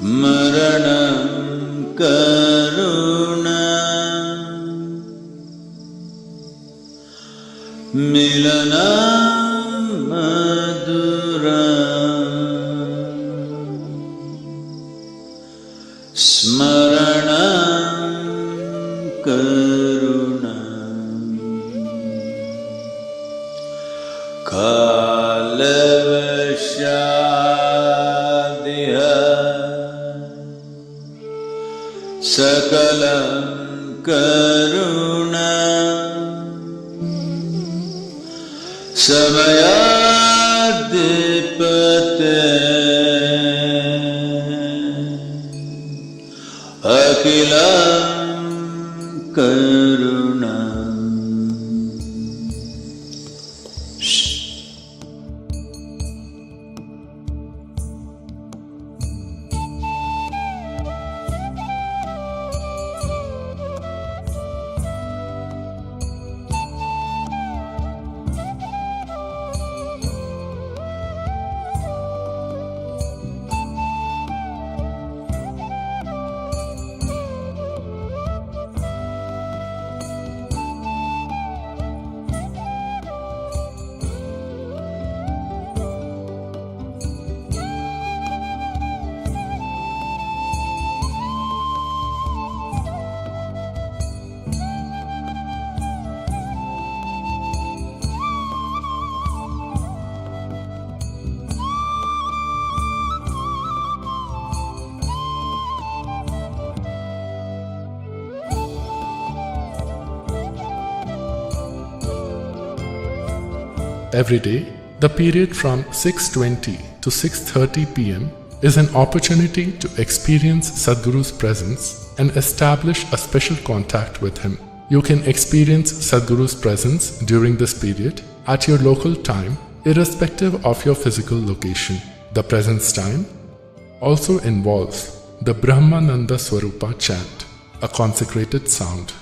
Maranam karuna Milanam madura Smaranam karuna Kalavashadiha Sakalam karuna Samayadipate Akilam karuna. Every day, the period from 6:20 to 6:30 p.m. is an opportunity to experience Sadhguru's presence and establish a special contact with him. You can experience Sadhguru's presence during this period at your local time, irrespective of your physical location. The presence time also involves the Brahmananda Swarupa chant, a consecrated sound.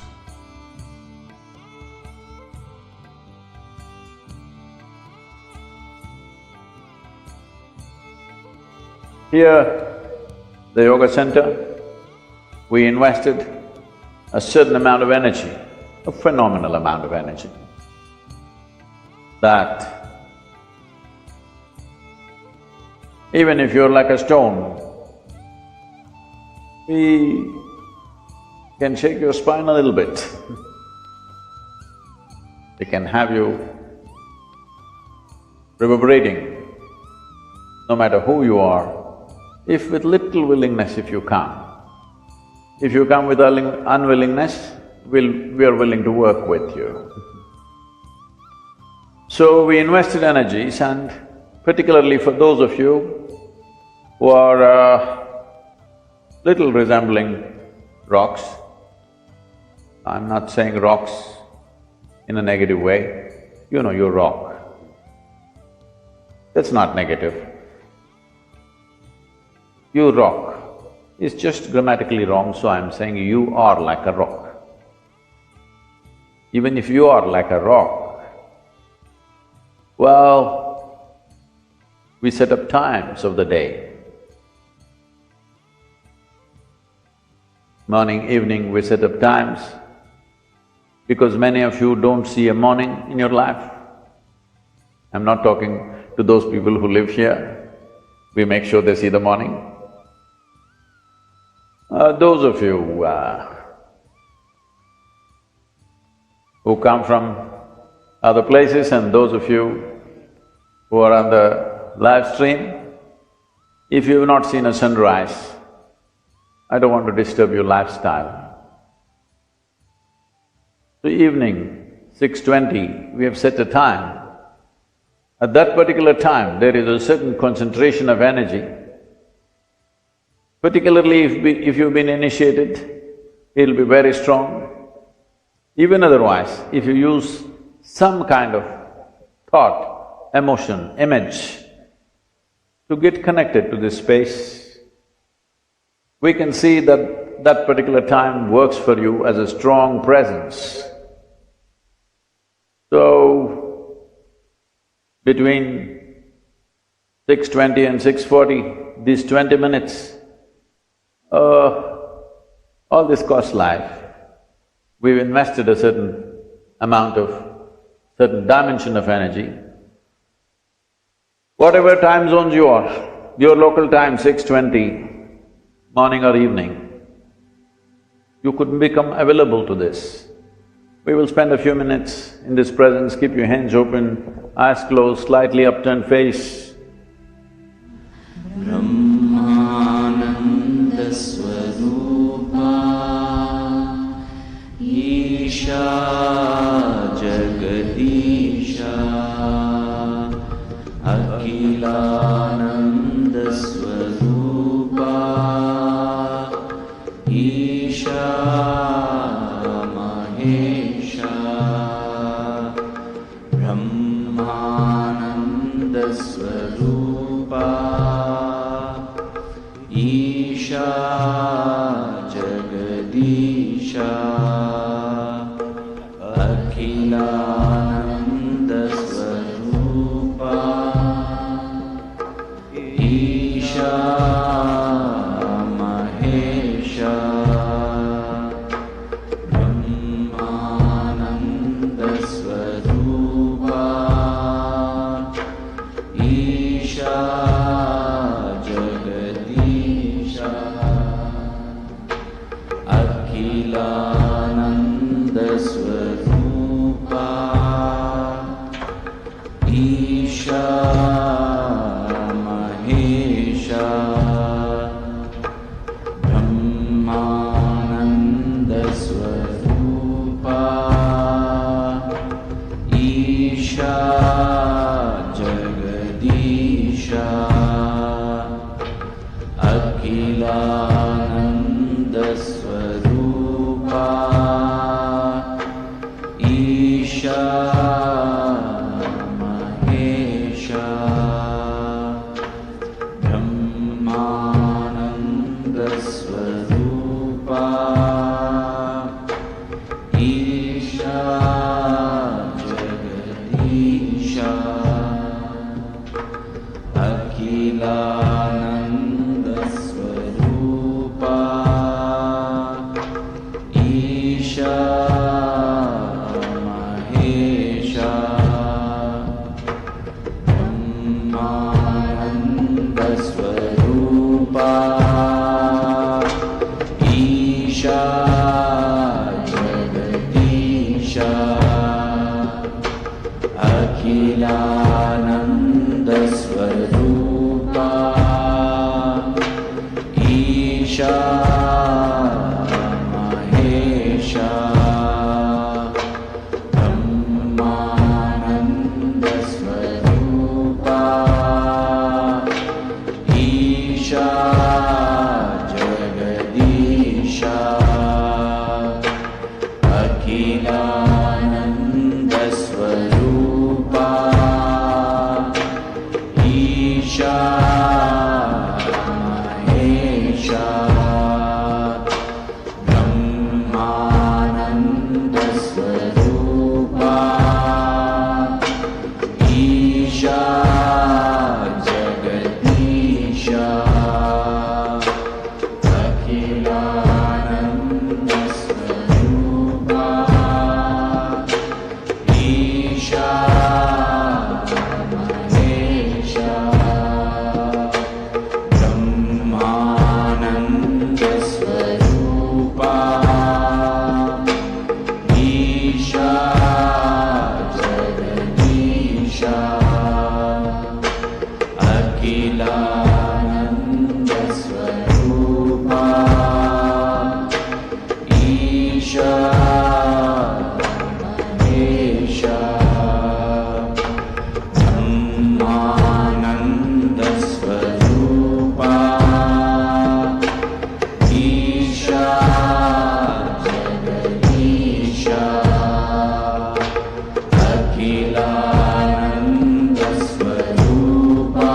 Here, the yoga center, we invested a certain amount of energy, a phenomenal amount of energy, that even if you're like a stone, we can shake your spine a little bit. We can have you reverberating, no matter who you are. If with little willingness if you come. If you come with unwillingness, we are willing to work with you. So we invested energies, and particularly for those of you who are little resembling rocks, I'm not saying rocks in a negative way, you know you're rock. That's not negative. You rock is just grammatically wrong, so I'm saying you are like a rock. Even if you are like a rock, well, we set up times of the day. Morning, evening, we set up times because many of you don't see a morning in your life. I'm not talking to those people who live here, we make sure they see the morning. Those of you who come from other places and those of you who are on the live stream, if you have not seen a sunrise, I don't want to disturb your lifestyle. So evening, 6:20, we have set a time. At that particular time, there is a certain concentration of energy. Particularly if you've been initiated, it'll be very strong. Even otherwise, if you use some kind of thought, emotion, image to get connected to this space, we can see that that particular time works for you as a strong presence. So, between 6:20 and 6:40, these 20 minutes, all this costs life. We've invested a certain amount of, certain dimension of energy. Whatever time zones you are, your local time 6:20, morning or evening, you could become available to this. We will spend a few minutes in this presence, keep your hands open, eyes closed, slightly upturned face. Brahmananda Swarupa Isha Jagadisha Akhilananda Swarupa Isha Mahesha Brahmananda Swarupa Isha Jagadisha Akhilananda Swarupa Isha Mahesha Brahmananda Swarupa Isha Jagadisha Akhilananda Swarupa Isha Mahesha Brahmananda Swarupa Isha Jagadisha Akhilananda Swarupa Isha Mahesha Brahmananda Swarupa Isha Jagadisha Akhilananda Swarupa Isha Mahesha Brahmananda Swarupa Isha Jagadisha Akhilananda Swarupa Isha Mahesha Brahmananda Swarupa Isha Jagadisha Akhilananda Swarupa Isha Mahesha Brahmananda Swarupa Isha Jagadisha Akhilananda Swarupa Isha Mahesha Brahmananda Swarupa Isha Jagadisha Akhilananda Swarupa Isha Mahesha Brahmananda Swarupa Isha Jagadisha Akhilananda Swarupa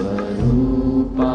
अखिलानन्दस्वरूपा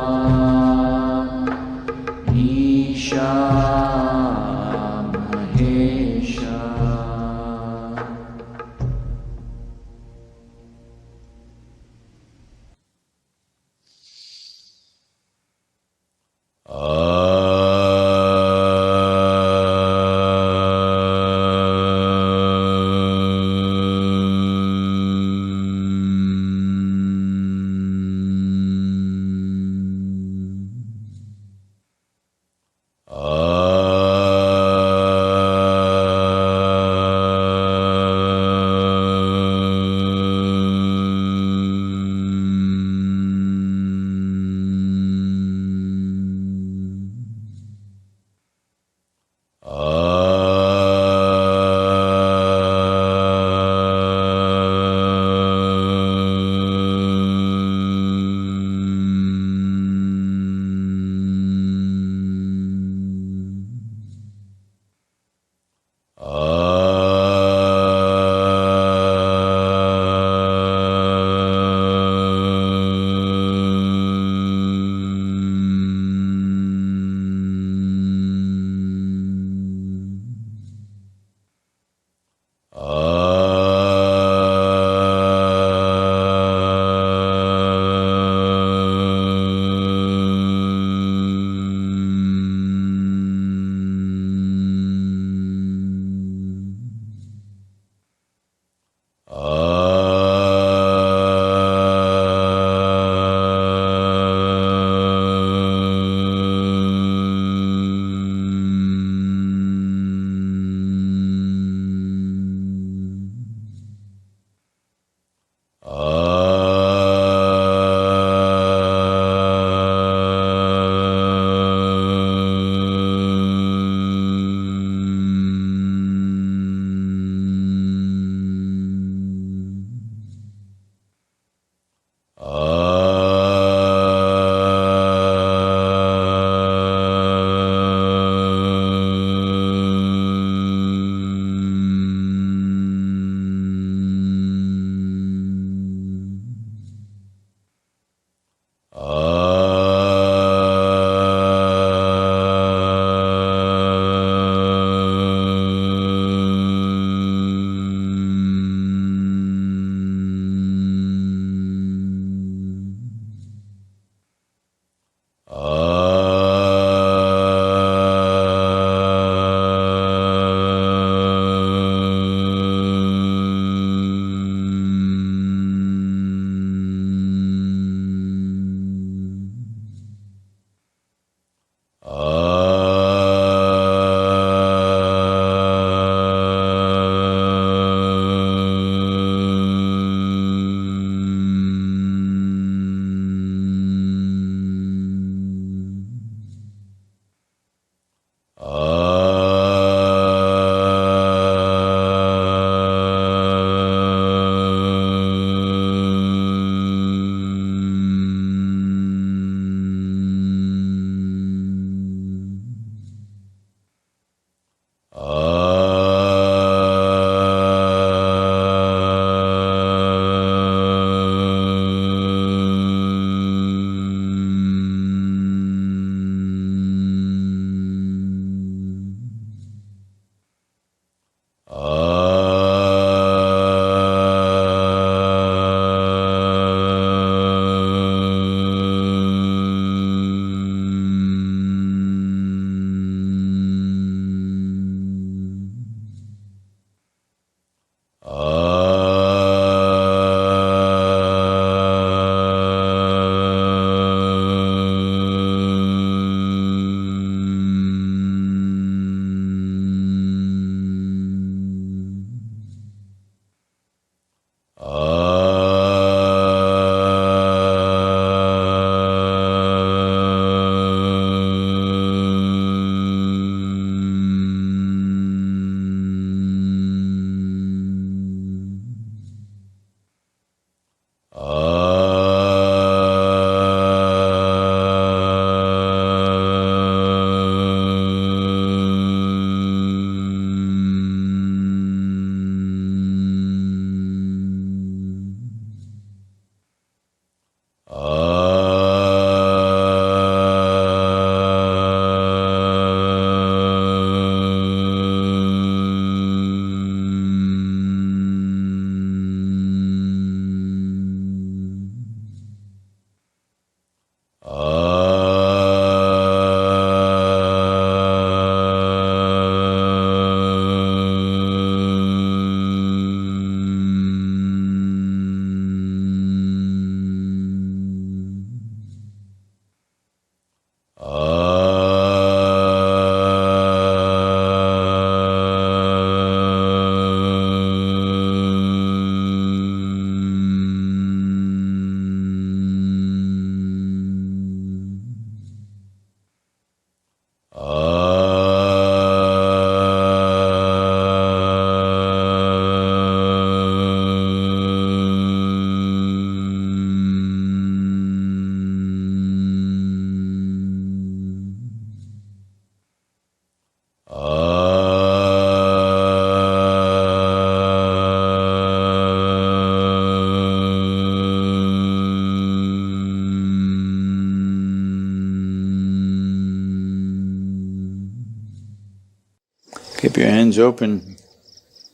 Keep your hands open,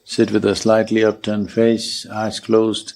sit with a slightly upturned face, eyes closed.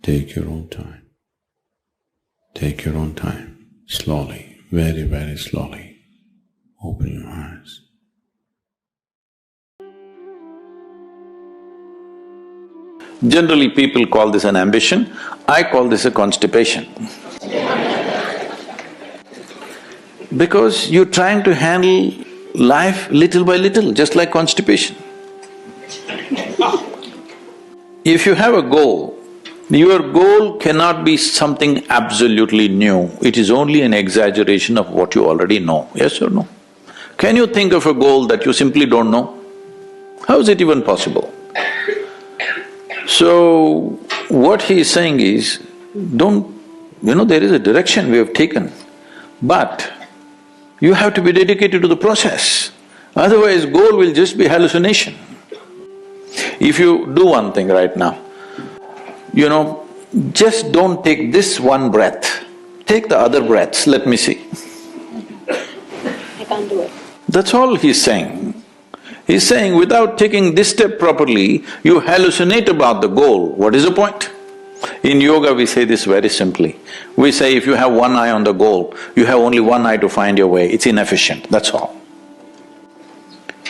Take your own time. Take your own time. Slowly, very, very slowly. Open your eyes. Generally, people call this an ambition. I call this a constipation. Because you're trying to handle life little by little, just like constipation. If you have a goal, your goal cannot be something absolutely new. It is only an exaggeration of what you already know, yes or no? Can you think of a goal that you simply don't know? How is it even possible? So, what he is saying is, there is a direction we have taken, but you have to be dedicated to the process. Otherwise, goal will just be hallucination. If you do one thing right now, just don't take this one breath, take the other breaths, let me see. I can't do it. That's all he's saying. He's saying without taking this step properly, you hallucinate about the goal. What is the point? In yoga we say this very simply. We say if you have one eye on the goal, you have only one eye to find your way, it's inefficient, that's all.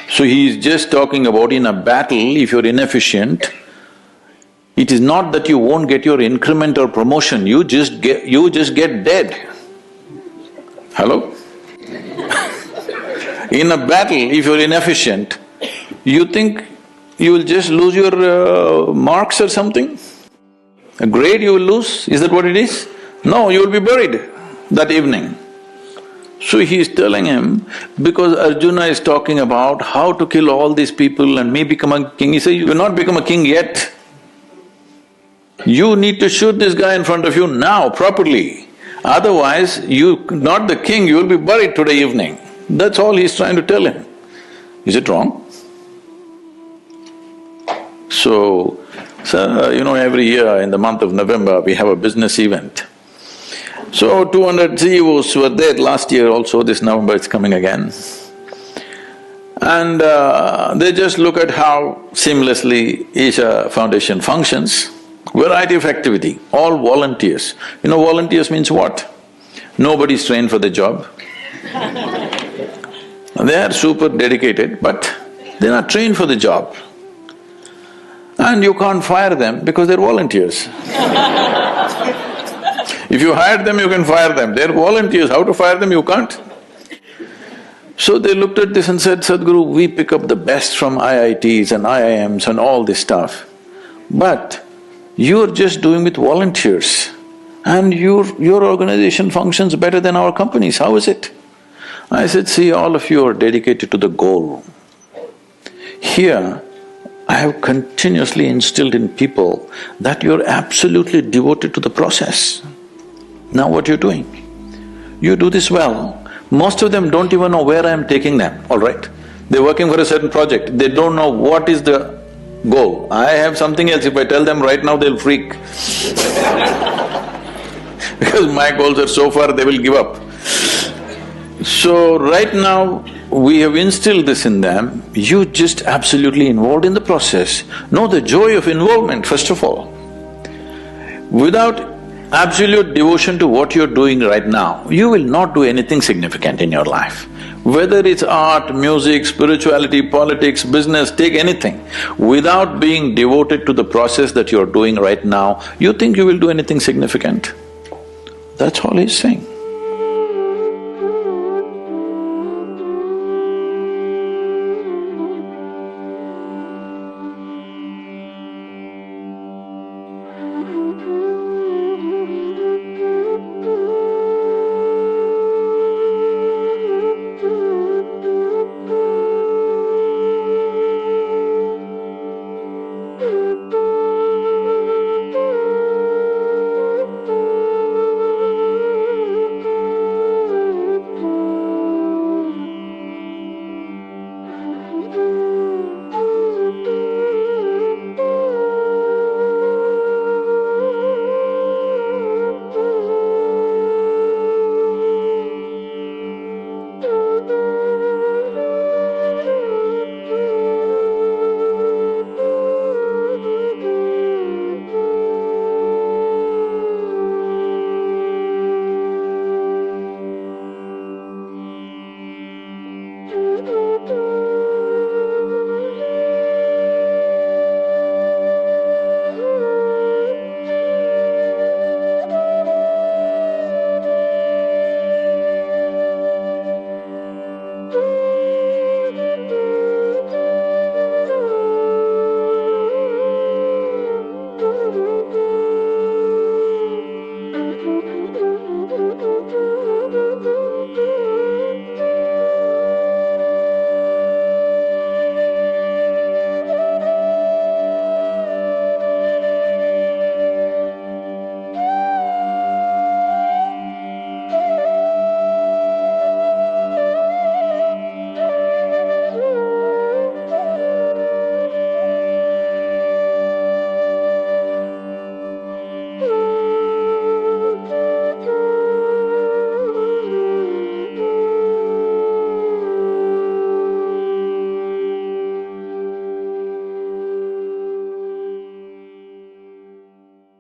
So he is just talking about in a battle, if you're inefficient, it is not that you won't get your increment or promotion, you just get dead. Hello? In a battle, if you're inefficient, you think you will just lose your marks or something? A grade you will lose, is that what it is? No, you will be buried that evening. So he is telling him, because Arjuna is talking about how to kill all these people and me become a king, he says, you will not become a king yet. You need to shoot this guy in front of you now, properly. Otherwise, you… not the king, you will be buried today evening. That's all he's trying to tell him. Is it wrong? So, every year in the month of November, we have a business event. So 200 CEOs were there last year also, this November it's coming again. And they just look at how seamlessly Isha Foundation functions. Variety of activity, all volunteers. Volunteers means what? Nobody's trained for the job. They are super dedicated, but they're not trained for the job. And you can't fire them because they're volunteers. If you hire them, you can fire them. They're volunteers, how to fire them, you can't. So they looked at this and said, Sadhguru, we pick up the best from IITs and IIMs and all this stuff. But you're just doing with volunteers and your organization functions better than our companies, how is it? I said, see, all of you are dedicated to the goal. Here, I have continuously instilled in people that you're absolutely devoted to the process. Now what you're doing? You do this well. Most of them don't even know where I am taking them, all right? They're working for a certain project, they don't know what is the goal. I have something else, if I tell them right now, they'll freak. Because my goals are so far, they will give up. So right now, we have instilled this in them, you just absolutely involved in the process. Know the joy of involvement, first of all. Without absolute devotion to what you're doing right now, you will not do anything significant in your life. Whether it's art, music, spirituality, politics, business, take anything. Without being devoted to the process that you're doing right now, you think you will do anything significant? That's all he's saying.